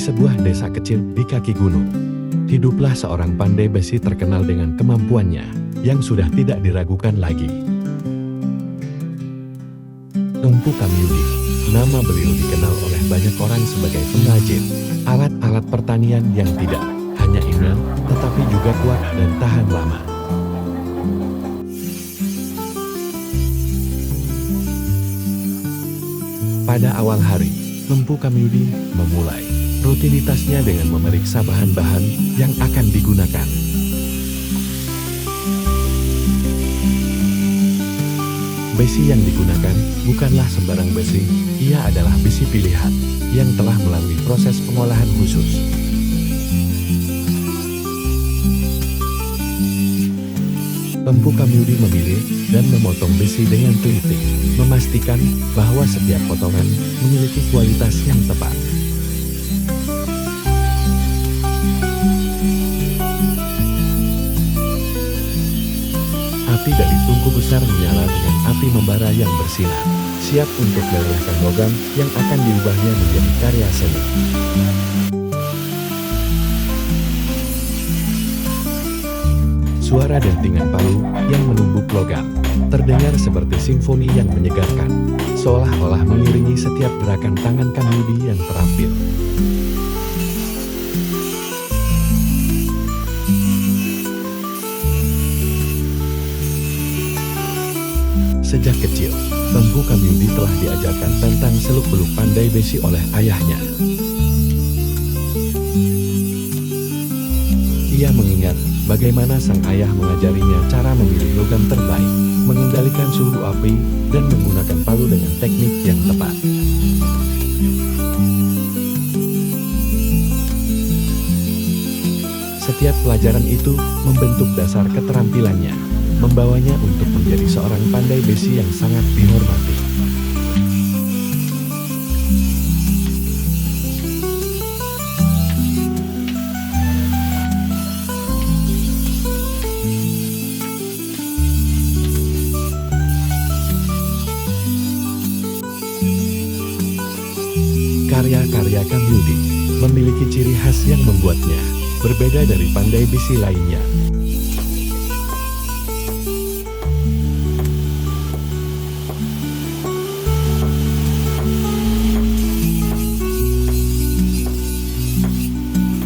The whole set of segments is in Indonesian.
sebuah desa kecil di kaki gunung, hiduplah seorang pandai besi terkenal dengan kemampuannya yang sudah tidak diragukan lagi. Empu Kamyudi, nama beliau dikenal oleh banyak orang sebagai pengrajin alat-alat pertanian yang tidak hanya ingat, tetapi juga kuat dan tahan lama. Pada awal hari, Empu Kamyudi memulai rutinitasnya dengan memeriksa bahan-bahan yang akan digunakan. Besi yang digunakan bukanlah sembarang besi, ia adalah besi pilihan yang telah melalui proses pengolahan khusus. Empu Kamyudi memilih dan memotong besi dengan teliti, memastikan bahwa setiap potongan memiliki kualitas yang tepat. Api dari tungku besar menyala dengan api membara yang bersinar, siap untuk melelehkan logam yang akan diubahnya menjadi karya seni. Suara dentingan palu yang menumbuk logam terdengar seperti simfoni yang menyegarkan, seolah-olah mengiringi setiap gerakan tangan Kamyudi yang terampil. Sejak kecil, Empu Kamyudi telah diajarkan tentang seluk-beluk pandai besi oleh ayahnya. Ia mengingat bagaimana sang ayah mengajarinya cara memilih logam terbaik, mengendalikan suhu api, dan menggunakan palu dengan teknik yang tepat. Setiap pelajaran itu membentuk dasar keterampilannya, membawanya untuk menjadi seorang pandai besi yang sangat dihormati. Karya-karya Kamyudi memiliki ciri khas yang membuatnya berbeda dari pandai besi lainnya.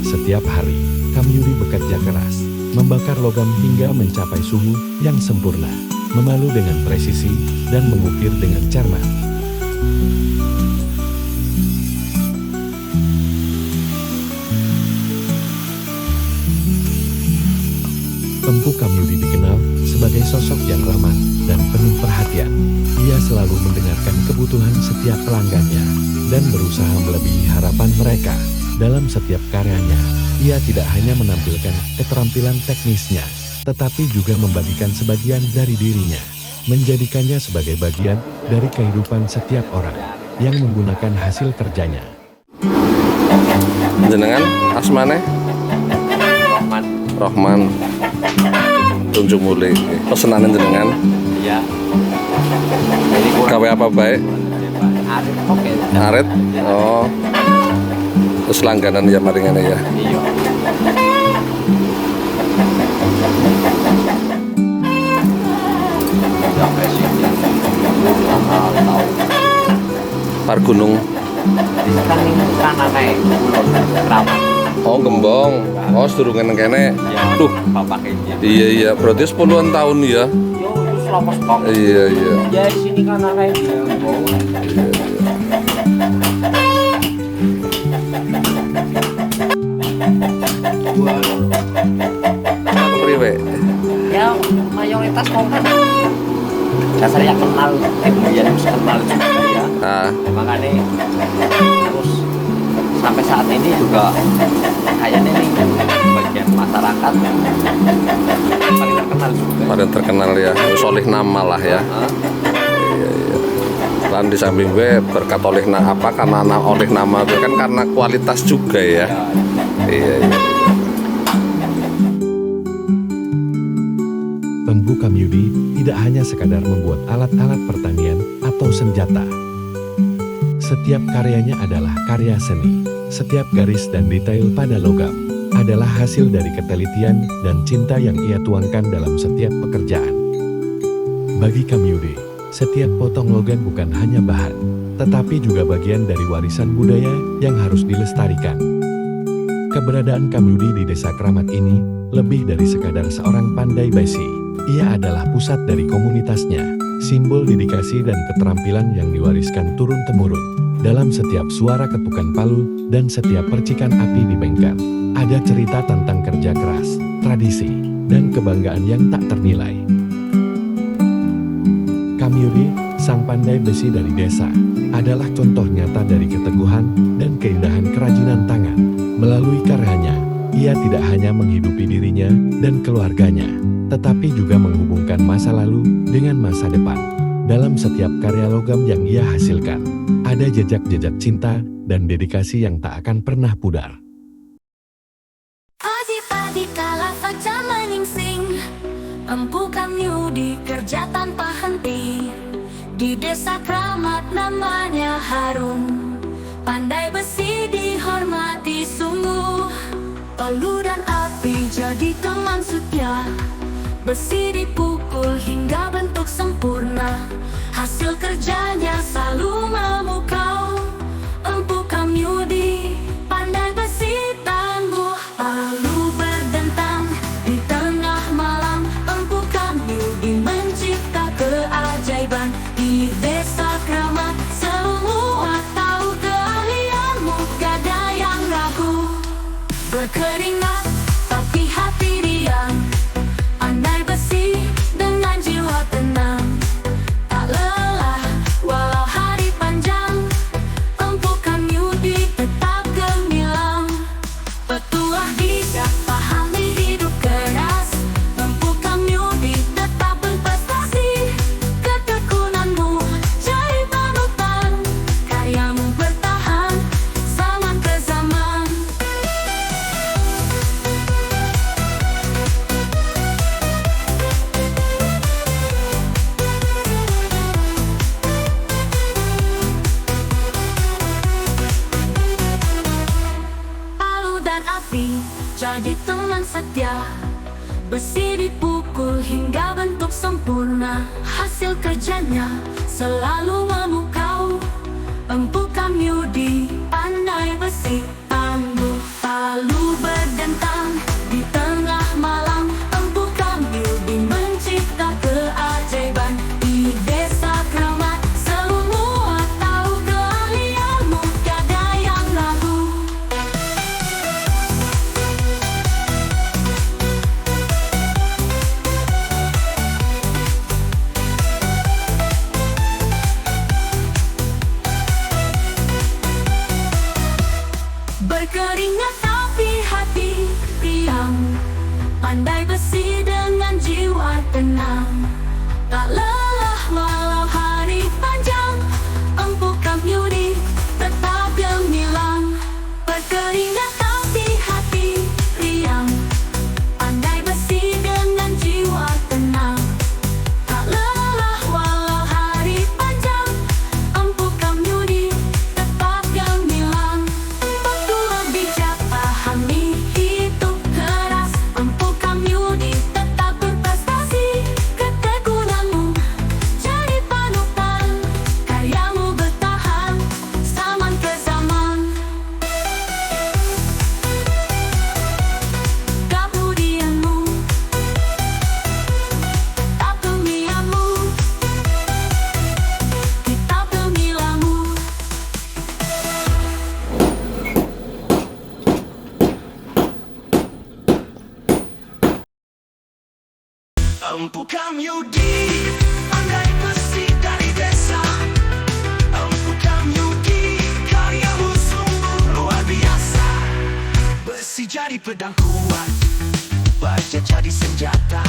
Setiap hari, Kamyudi bekerja keras, membakar logam hingga mencapai suhu yang sempurna, memalu dengan presisi, dan mengukir dengan cermat. Empu Kamyudi dikenal sebagai sosok yang ramah dan penuh perhatian. Ia selalu mendengarkan kebutuhan setiap pelanggannya dan berusaha melebihi harapan mereka. Dalam setiap karyanya, ia tidak hanya menampilkan keterampilan teknisnya, tetapi juga membagikan sebagian dari dirinya, menjadikannya sebagai bagian dari kehidupan setiap orang yang menggunakan hasil kerjanya. Jenengan asmane? Rohman. Tunjuk Muli. Pesenanan jenengan? Iya. Gawe apa baik? Arit oke. Arit? Oh. Terus langganan ya maringane ya. Iya. Par gunung. Kan ini kanan naik Keramat. Oh, Gembong. Oh, sedurungan kene. Duh, Bapak ini. iya iya, berarti 10-an tahun ya. Yo, itu selama banget. Iya iya. Ya sini kanan naik. Iya iya. Priwe? Ya mayoritas kompak. Dasarnya kenal, kemudian kenal juga ya. Ah, Makanya terus sampai saat ini juga kayaknya ini bagian masyarakat yang paling terkenal juga. paling terkenal ya. Solih nama lah ya. Iya iya. Lan di samping gue berkat oleh apa karena oleh nama gue kan karena kualitas juga ya. Iya iya. Empu Kamyudi tidak hanya sekadar membuat alat-alat pertanian atau senjata. Setiap karyanya adalah karya seni Setiap garis dan detail pada logam adalah hasil dari ketelitian dan cinta yang ia tuangkan dalam setiap pekerjaan. Bagi Kamyude, setiap potong logam bukan hanya bahan, tetapi juga bagian dari warisan budaya yang harus dilestarikan. Keberadaan Kamyude di Desa Kramat ini lebih dari sekadar seorang pandai besi. Ia adalah pusat dari komunitasnya, simbol dedikasi dan keterampilan yang diwariskan turun-temurun. Dalam setiap suara ketukan palu dan setiap percikan api di bengkel, ada cerita tentang kerja keras, tradisi, dan kebanggaan yang tak ternilai. Kamyude, sang pandai besi dari desa, adalah contoh nyata dari keteguhan dan keindahan kerajinan tangan. Melalui karyanya, ia tidak hanya menghidupi dirinya dan keluarganya, tetapi juga menghubungkan masa lalu dengan masa depan. Dalam setiap karya logam yang ia hasilkan, ada jejak-jejak cinta dan dedikasi yang tak akan pernah pudar. Pagi-pagi kala fajar meningsing, Empu Kamyude kerja tanpa henti. Di Desa Kramat namanya harum, pandai besi dihormati sungguh. Palu dan api jadi teman setia, besi dipukul hingga bentuk sempurna. Hasil kerjanya selalu memukau. Empu Kamyude, pandai besi tangguh. Palu berdentang di tengah malam, Empu Kamyude mencipta keajaiban. Di Desa Kramat semua tahu keahlianmu, gak ada yang ragu. Berkeringat tapi hati riang, pandai besi dengan jiwa tenang. Tak lelah walau hari panjang, Empu Kamyude tetap gemilang. Petuah bijak pahami hidup keras, Empu Kamyude tetap berprestasi. Ketekunanmu jadi panutan, karyamu bertahan zaman ke zaman. Palu dan api jadi teman setia, besi dipukul hingga bentuk sempurna. Hasil kerjanya selalu memukau. Empu Kamyude, pandai besi tangguh. Palu berdentang di tengah malam, Empu Kamyude mencipta keajaiban. Di Desa Kramat semua tahu keahlianmu, gak ada yang ragu. Berkeringat tapi hati riang, pandai besi dengan jiwa tenang. Tak lelah walau hari panjang, Empu Kamyude tetap gemilang. Berkeringat tapi hati riang, pandai besi dengan jiwa tenang. Tak lelah walau hari panjang, Empu Kamyude tetap gemilang. Petua bijak pahami hidup keras, Empu Kamyude tetap berprestasi. Ketekunanmu jadi panutan, karyamu bertahan zaman ke zaman. Kemudianmu tak gemilanmu, kita gemilanmu. Empu Kamyude, pandai besi dari desa. Empu Kamyude, karyamu sungguh luar biasa. Besi jadi pedang kuat, baja jadi senjata.